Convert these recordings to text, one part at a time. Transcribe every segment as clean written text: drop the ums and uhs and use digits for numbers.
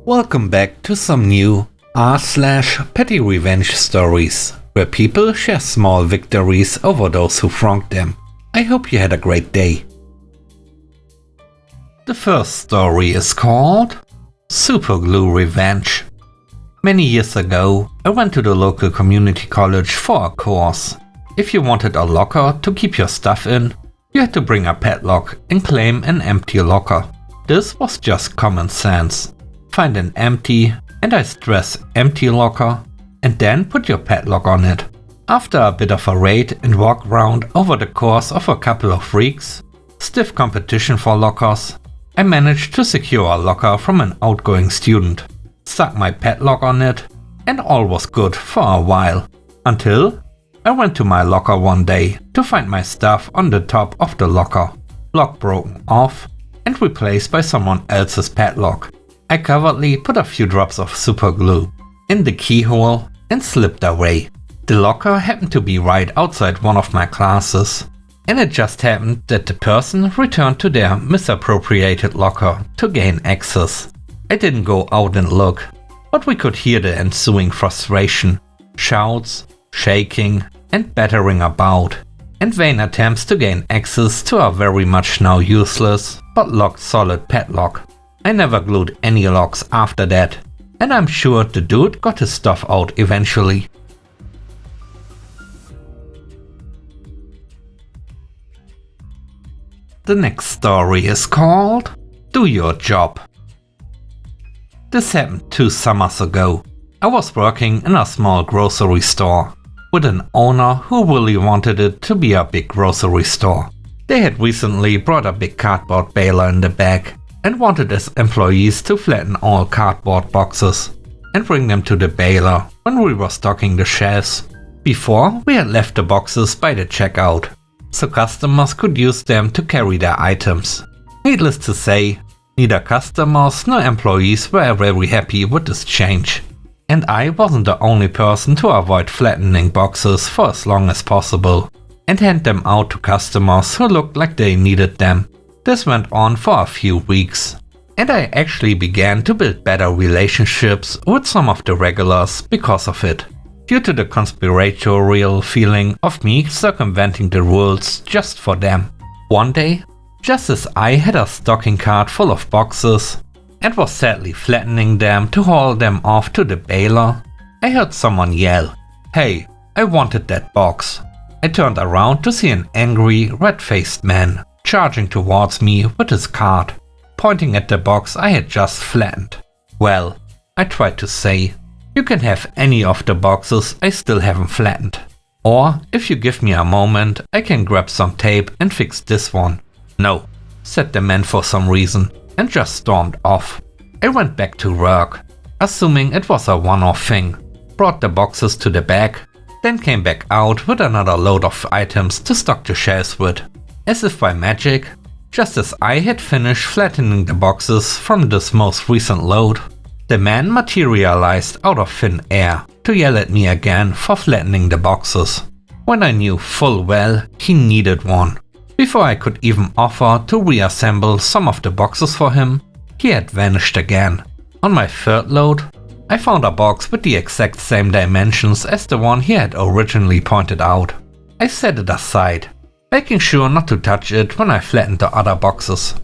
Welcome back to some new r/petty revenge stories, where people share small victories over those who wronged them. I hope you had a great day. The first story is called Superglue Revenge. Many years ago, I went to the local community college for a course. If you wanted a locker to keep your stuff in, you had to bring a padlock and claim an empty locker. This was just common sense. Find an empty, and I stress empty locker, and then put your padlock on it. After a bit of a raid and walk around over the course of a couple of weeks, stiff competition for lockers, I managed to secure a locker from an outgoing student, stuck my padlock on it, and all was good for a while. Until I went to my locker one day to find my stuff on the top of the locker, lock broken off and replaced by someone else's padlock. I covertly put a few drops of super glue in the keyhole and slipped away. The locker happened to be right outside one of my classes, and it just happened that the person returned to their misappropriated locker to gain access. I didn't go out and look, but we could hear the ensuing frustration, shouts, shaking and battering about, and vain attempts to gain access to a very much now useless but locked solid padlock. I never glued any locks after that, and I'm sure the dude got his stuff out eventually. The next story is called Do Your Job. This happened 2 summers ago. I was working in a small grocery store with an owner who really wanted it to be a big grocery store. They had recently brought a big cardboard baler in the back and wanted his employees to flatten all cardboard boxes and bring them to the baler when we were stocking the shelves. Before, we had left the boxes by the checkout, so customers could use them to carry their items. Needless to say, neither customers nor employees were very happy with this change. And I wasn't the only person to avoid flattening boxes for as long as possible and hand them out to customers who looked like they needed them. This went on for a few weeks, and I actually began to build better relationships with some of the regulars because of it, due to the conspiratorial feeling of me circumventing the rules just for them. One day, just as I had a stocking cart full of boxes and was sadly flattening them to haul them off to the baler, I heard someone yell, "Hey, I wanted that box." I turned around to see an angry, red-faced man charging towards me with his cart, pointing at the box I had just flattened. "Well," I tried to say, "you can have any of the boxes I still haven't flattened. Or, if you give me a moment, I can grab some tape and fix this one." "No," said the man for some reason, and just stormed off. I went back to work, assuming it was a one-off thing, brought the boxes to the back, then came back out with another load of items to stock the shelves with. As if by magic, just as I had finished flattening the boxes from this most recent load, the man materialized out of thin air to yell at me again for flattening the boxes, when I knew full well he needed one. Before I could even offer to reassemble some of the boxes for him, he had vanished again. On my third load, I found a box with the exact same dimensions as the one he had originally pointed out. I set it aside, making sure not to touch it when I flattened the other boxes.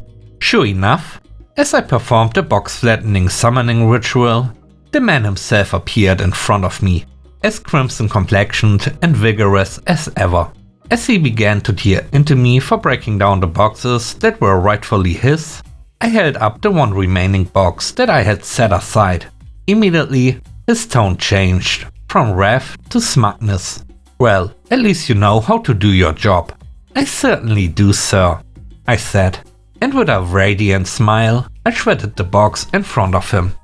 Sure enough, as I performed the box flattening summoning ritual, the man himself appeared in front of me, as crimson complexioned and vigorous as ever. As he began to tear into me for breaking down the boxes that were rightfully his, I held up the one remaining box that I had set aside. Immediately, his tone changed from wrath to smugness. "Well, at least you know how to do your job." "I certainly do, sir," I said, and with a radiant smile, I shredded the box in front of him.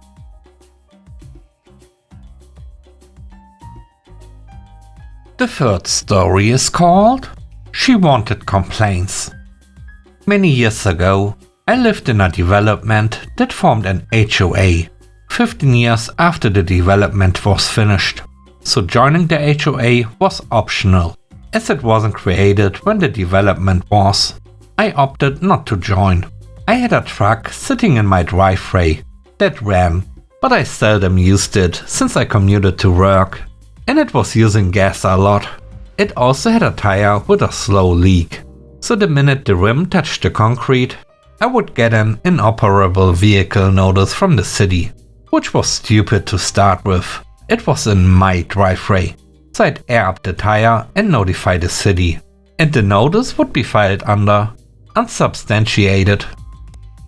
The third story is called She Wanted Complaints. Many years ago, I lived in a development that formed an HOA, 15 years after the development was finished, so joining the HOA was optional, as it wasn't created when the development was. I opted not to join. I had a truck sitting in my driveway that ran but I seldom used it since I commuted to work, and it was using gas a lot. It also had a tire with a slow leak, so the minute the rim touched the concrete, I would get an inoperable vehicle notice from the city, which was stupid to start with. It was in my driveway, so I'd air up the tire and notify the city, and the notice would be filed under unsubstantiated.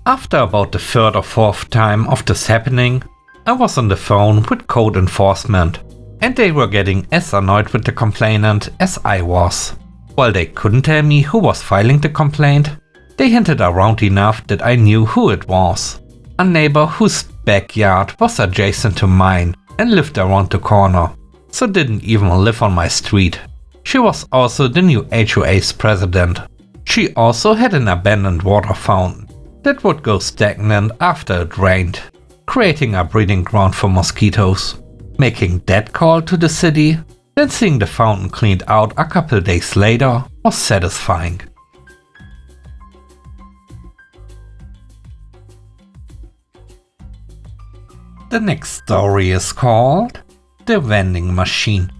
After about the third or fourth time of this happening, I was on the phone with code enforcement, and they were getting as annoyed with the complainant as I was. While they couldn't tell me who was filing the complaint, they hinted around enough that I knew who it was. A neighbor whose backyard was adjacent to mine and lived around the corner, so didn't even live on my street. She was also the new HOA's president. She also had an abandoned water fountain that would go stagnant after it rained, creating a breeding ground for mosquitoes. Making that call to the city, then seeing the fountain cleaned out a couple days later was satisfying. The next story is called The Vending Machine.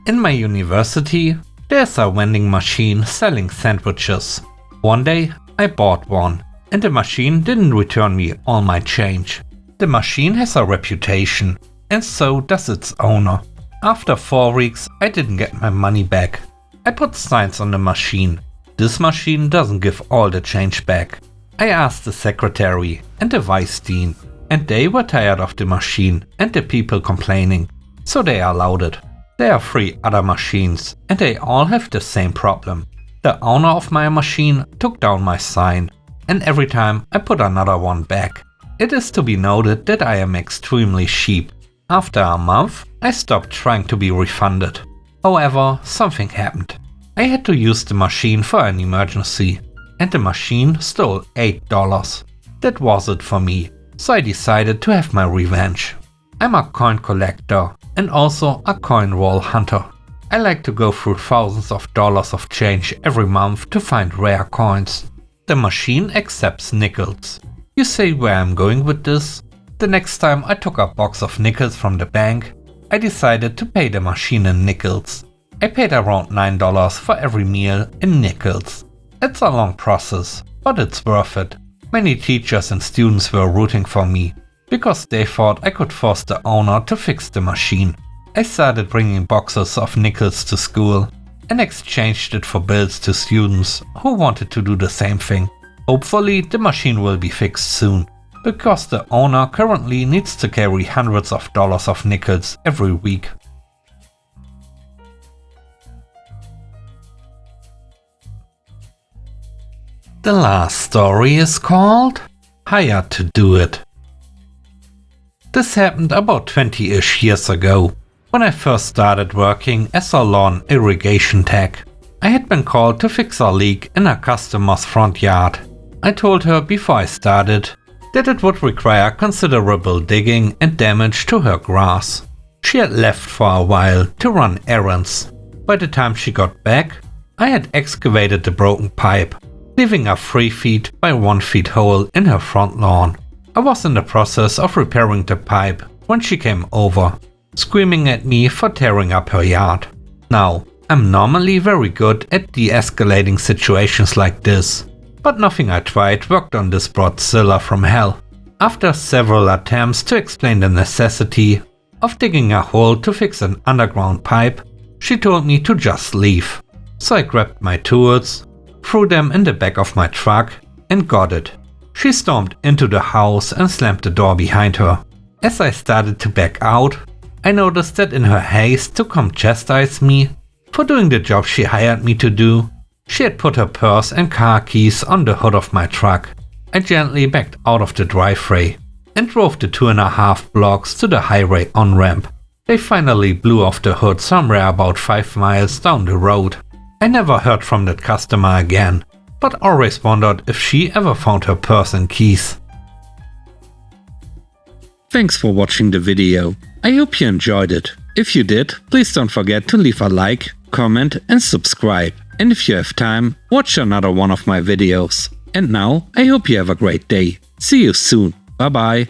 In my university, there's a vending machine selling sandwiches. One day, I bought one, and the machine didn't return me all my change. The machine has a reputation, and so does its owner. After 4 weeks, I didn't get my money back. I put signs on the machine. This machine doesn't give all the change back. I asked the secretary and the vice dean, and they were tired of the machine and the people complaining, so they allowed it. There are 3 other machines, and they all have the same problem. The owner of my machine took down my sign, and every time I put another one back. It is to be noted that I am extremely cheap. After a month, I stopped trying to be refunded. However, something happened. I had to use the machine for an emergency, and the machine stole $8. That was it for me, so I decided to have my revenge. I'm a coin collector and also a coin roll hunter. I like to go through thousands of dollars of change every month to find rare coins. The machine accepts nickels. You say where I'm going with this? The next time I took a box of nickels from the bank, I decided to pay the machine in nickels. I paid around $9 for every meal in nickels. It's a long process, but it's worth it. Many teachers and students were rooting for me, because they thought I could force the owner to fix the machine. I started bringing boxes of nickels to school and exchanged it for bills to students who wanted to do the same thing. Hopefully the machine will be fixed soon, because the owner currently needs to carry hundreds of dollars of nickels every week. The last story is called Hired to Do It. This happened about 20-ish years ago, when I first started working as a lawn irrigation tech. I had been called to fix a leak in a customer's front yard. I told her before I started that it would require considerable digging and damage to her grass. She had left for a while to run errands. By the time she got back, I had excavated the broken pipe, leaving a 3 feet by 1 feet hole in her front lawn. I was in the process of repairing the pipe when she came over, screaming at me for tearing up her yard. Now, I'm normally very good at de-escalating situations like this, but nothing I tried worked on this broadzilla from hell. After several attempts to explain the necessity of digging a hole to fix an underground pipe, she told me to just leave. So I grabbed my tools, threw them in the back of my truck, and got it. She stormed into the house and slammed the door behind her. As I started to back out, I noticed that in her haste to come chastise me for doing the job she hired me to do, she had put her purse and car keys on the hood of my truck. I gently backed out of the driveway and drove the 2.5 blocks to the highway on-ramp. They finally blew off the hood somewhere about 5 miles down the road. I never heard from that customer again, but always wondered if she ever found her purse and keys. Thanks for watching the video. I hope you enjoyed it. If you did, please don't forget to leave a like, comment and subscribe. And if you have time, watch another one of my videos. And now, I hope you have a great day. See you soon. Bye bye.